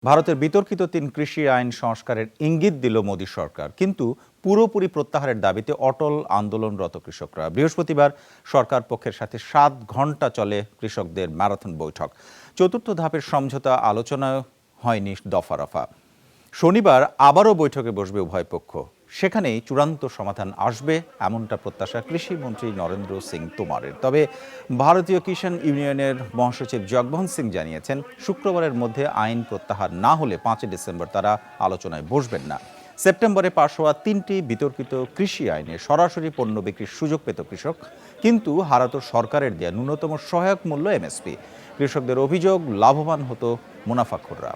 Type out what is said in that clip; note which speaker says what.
Speaker 1: ভারতের বিতর্কিত ৩ কৃষি আইন সংস্কারের ইঙ্গিত দিল মোদী সরকার, কিন্তু পুরোপুরি প্রত্যাহারের দাবিতে অটল আন্দোলনরত কৃষকরা। বৃহস্পতিবার সরকার পক্ষের সাথে ৭ ঘণ্টা চলে কৃষকদের ম্যারাথন বৈঠক। চতুর্থ ধাপের সমঝোতা আলোচনা হয়নি দফা রফা। শনিবার আবারও বৈঠকে বসবে উভয় পক্ষ। সেখানেই চূড়ান্ত সমাধান আসবে এমনটা প্রত্যাশা কৃষিমন্ত্রী নরেন্দ্র সিং তোমারের। তবে ভারতীয় কিষাণ ইউনিয়নের মহাসচিব জগমোহন সিং জানিয়েছেন, শুক্রবারের মধ্যে আইন প্রত্যাহার না হলে ৫ ডিসেম্বর তারা আলোচনায় বসবেন না। সেপ্টেম্বরে পাশ হওয়া ৩টি বিতর্কিত কৃষি আইনে সরাসরি পণ্য বিক্রির সুযোগ পেত কৃষক, কিন্তু হারাতো সরকারের দেয়া ন্যূনতম সহায়ক মূল্য এমএসপি। কৃষকদের অভিযোগ, লাভবান হতো মুনাফাখোররা।